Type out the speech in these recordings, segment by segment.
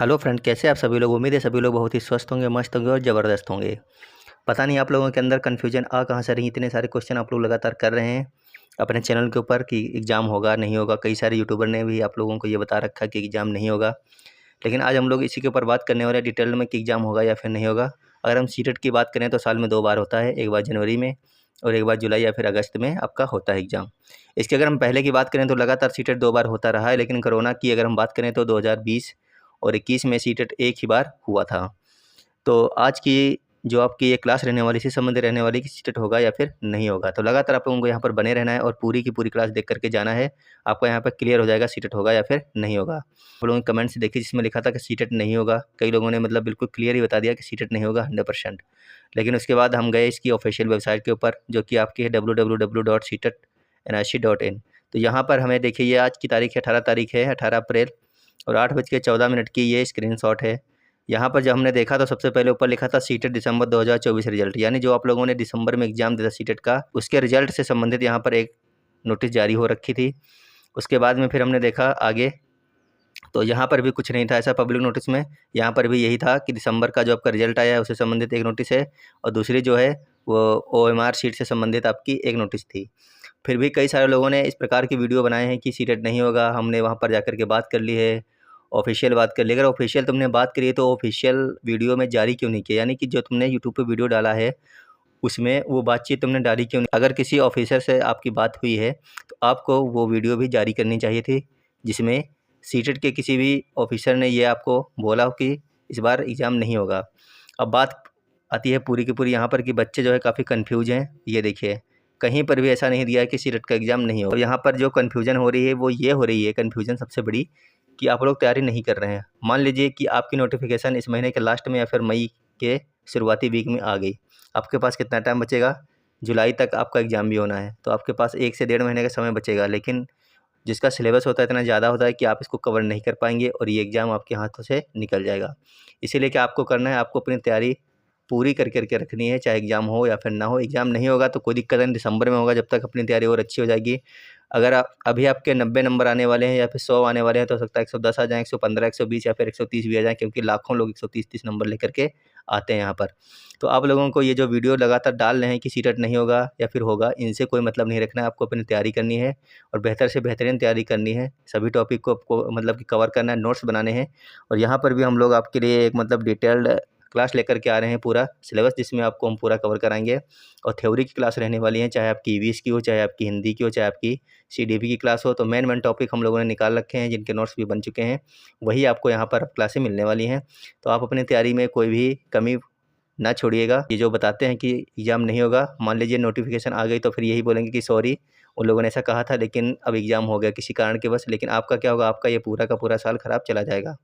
Hello friend, कैसे आप सभी लोग। उम्मीद है सभी लोग बहुत ही स्वस्थ होंगे, मस्त होंगे और ज़बरदस्त होंगे। पता नहीं आप लोगों के अंदर कन्फ्यूजन आ कहाँ से रही, इतने सारे क्वेश्चन आप लोग लगातार कर रहे हैं अपने चैनल के ऊपर कि एग्ज़ाम होगा नहीं होगा। कई सारे यूट्यूबर ने भी आप लोगों को ये बता रखा कि एग्ज़ाम नहीं होगा। लेकिन आज हम लोग इसी के ऊपर बात करने वाले हैं डिटेल में कि एग्ज़ाम होगा या फिर नहीं होगा। अगर हम सीटेट की बात करें तो साल में 2 बार होता है, एक बार जनवरी में और एक बार जुलाई या फिर अगस्त में आपका होता है एग्ज़ाम। इसकी अगर हम पहले की बात करें तो लगातार सीटेट 2 बार होता रहा है, लेकिन कोरोना की अगर हम बात करें तो 2020 और 21 में सीटेट एक ही बार हुआ था। तो आज की जो आपकी ये क्लास रहने वाली, इसी संबंधित रहने वाली कि सीटेट होगा या फिर नहीं होगा। तो लगातार आप लोगों को यहाँ पर बने रहना है और पूरी की पूरी क्लास देख करके जाना है। आपको यहाँ पर क्लियर हो जाएगा सीटेट होगा या फिर नहीं होगा। आप लोगों ने कमेंट्स देखिए जिसमें लिखा था कि सीटेट नहीं होगा। कई लोगों ने मतलब बिल्कुल क्लियर ही बता दिया कि सीटेट नहीं होगा 100%। लेकिन उसके बाद हम गए इसकी ऑफिशियल वेबसाइट के ऊपर, जो कि आपकी है www.setetnrc.in। तो यहाँ पर हमें देखिए, ये आज की तारीख है, 18 तारीख है, 18 अप्रैल और 8:14 की ये स्क्रीनशॉट है। यहाँ पर जब हमने देखा तो सबसे पहले ऊपर लिखा था सीटेट दिसंबर 2024 रिजल्ट, यानी जो आप लोगों ने दिसंबर में एग्जाम दिया सीटेट का, उसके रिजल्ट से संबंधित यहाँ पर एक नोटिस जारी हो रखी थी। उसके बाद में फिर हमने देखा आगे, तो यहाँ पर भी कुछ नहीं था ऐसा पब्लिक नोटिस में। यहाँ पर भी यही था कि दिसंबर का जो आपका रिजल्ट आया है उससे संबंधित एक नोटिस है और दूसरी जो है वो OMR शीट से संबंधित आपकी एक नोटिस थी। फिर भी कई सारे लोगों ने इस प्रकार की वीडियो बनाए हैं कि सीटेट नहीं होगा, हमने वहाँ पर जाकर के बात कर ली है, ऑफिशियल बात कर ली। अगर ऑफिशियल तुमने बात करी है तो ऑफिशियल वीडियो में जारी क्यों नहीं किया, यानी कि जो तुमने यूट्यूब पे वीडियो डाला है उसमें वो बातचीत तुमने डाली क्यों नहीं। अगर किसी ऑफिसर से आपकी बात हुई है तो आपको वो वीडियो भी जारी करनी चाहिए थी, जिसमें सीटेट के किसी भी ऑफिसर ने ये आपको बोला हो कि इस बार एग्ज़ाम नहीं होगा। अब बात आती है पूरी की पूरी यहाँ पर कि बच्चे जो है काफ़ी कन्फ्यूज हैं। ये देखिए, कहीं पर भी ऐसा नहीं दिया है कि सीटेट का एग्ज़ाम नहीं होगा। यहाँ पर जो कन्फ्यूजन हो रही है वो ये हो रही है, कन्फ्यूजन सबसे बड़ी, कि आप लोग तैयारी नहीं कर रहे हैं। मान लीजिए कि आपकी नोटिफिकेशन इस महीने के लास्ट में या फिर मई के शुरुआती वीक में आ गई। आपके पास कितना टाइम बचेगा, जुलाई तक आपका एग्ज़ाम भी होना है, तो आपके पास 1 से 1.5 महीने का समय बचेगा। लेकिन जिसका सिलेबस होता है इतना ज़्यादा होता है कि आप इसको कवर नहीं कर पाएंगे और ये एग्ज़ाम आपके हाथों से निकल जाएगा। इसीलिए क्या आपको करना है, आपको अपनी तैयारी पूरी कर कर के रखनी है, चाहे एग्ज़ाम हो या फिर ना हो। एग्ज़ाम नहीं होगा तो कोई दिक्कत नहीं, दिसंबर में होगा, जब तक अपनी तैयारी और अच्छी हो जाएगी। अगर आप अभी आपके 90 नंबर आने वाले हैं या फिर 100 आने वाले हैं तो हो सकता है 110 आ जाएँ, 115, 120 या फिर 130 भी आ जाएँ, क्योंकि लाखों लोग 130-30 नंबर लेकर के आते हैं यहाँ पर। तो आप लोगों को ये जो वीडियो लगातार डाल रहे हैं कि सीटेट नहीं होगा या फिर होगा, इनसे कोई मतलब नहीं रखना है। आपको अपनी तैयारी करनी है और बेहतर से बेहतरीन तैयारी करनी है। सभी टॉपिक को आपको मतलब कि कवर करना है, नोट्स बनाने हैं। और यहाँ पर भी हम लोग आपके लिए एक मतलब डिटेल्ड क्लास लेकर के आ रहे हैं, पूरा सिलेबस जिसमें आपको हम पूरा कवर कराएंगे। और थ्योरी की क्लास रहने वाली है, चाहे आपकी ईवीएस की हो, चाहे आपकी हिंदी की हो, चाहे आपकी CDP की क्लास हो। तो मेन टॉपिक हम लोगों ने निकाल रखे हैं, जिनके नोट्स भी बन चुके हैं, वही आपको यहाँ पर क्लासें मिलने वाली हैं। तो आप अपनी तैयारी में कोई भी कमी ना छोड़िएगा। ये जो बताते हैं कि एग्ज़ाम नहीं होगा, मान लीजिए नोटिफिकेशन आ गई तो फिर यही बोलेंगे कि सॉरी, उन लोगों ने ऐसा कहा था लेकिन अब एग्ज़ाम हो गया किसी कारण के वश। लेकिन आपका क्या होगा, आपका ये पूरा का पूरा साल ख़राब चला जाएगा।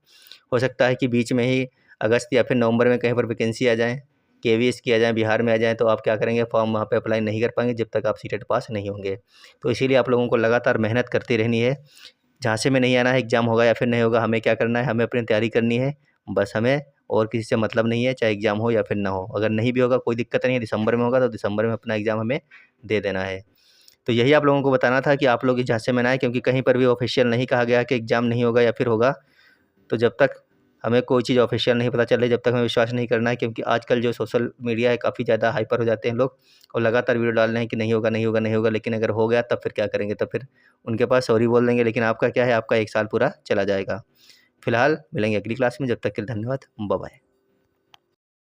हो सकता है कि बीच में ही अगस्त या फिर नवंबर में कहीं पर वैकेंसी आ जाए, KVS की आ जाए, बिहार में आ जाए, तो आप क्या करेंगे, फॉर्म वहाँ पे अप्लाई नहीं कर पाएंगे जब तक आप सीटेट पास नहीं होंगे। तो इसीलिए आप लोगों को लगातार मेहनत करती रहनी है। झांसे में नहीं आना है, एग्ज़ाम होगा या फिर नहीं होगा, हमें क्या करना है, हमें अपनी तैयारी करनी है। बस हमें और किसी से मतलब नहीं है, चाहे एग्ज़ाम हो या फिर ना हो। अगर नहीं भी होगा कोई दिक्कत नहीं है, दिसंबर में होगा तो दिसंबर में अपना एग्ज़ाम हमें दे देना है। तो यही आप लोगों को बताना था कि आप लोग इस झांसे में ना आए, क्योंकि कहीं पर भी ऑफिशियल नहीं कहा गया कि एग्ज़ाम नहीं होगा या फिर होगा। तो जब तक हमें कोई चीज़ ऑफिशियल नहीं पता चल रही, जब तक हमें विश्वास नहीं करना है। क्योंकि आजकल जो सोशल मीडिया है काफ़ी ज़्यादा हाइपर हो जाते हैं लोग और लगातार वीडियो डाल रहे हैं कि नहीं होगा, नहीं होगा, नहीं होगा। लेकिन अगर हो गया तब फिर क्या करेंगे, तब फिर उनके पास सॉरी बोल देंगे। लेकिन आपका क्या है, आपका 1 साल पूरा चला जाएगा। फिलहाल मिलेंगे अगली क्लास में, जब तक के लिए धन्यवाद, बाय बाय।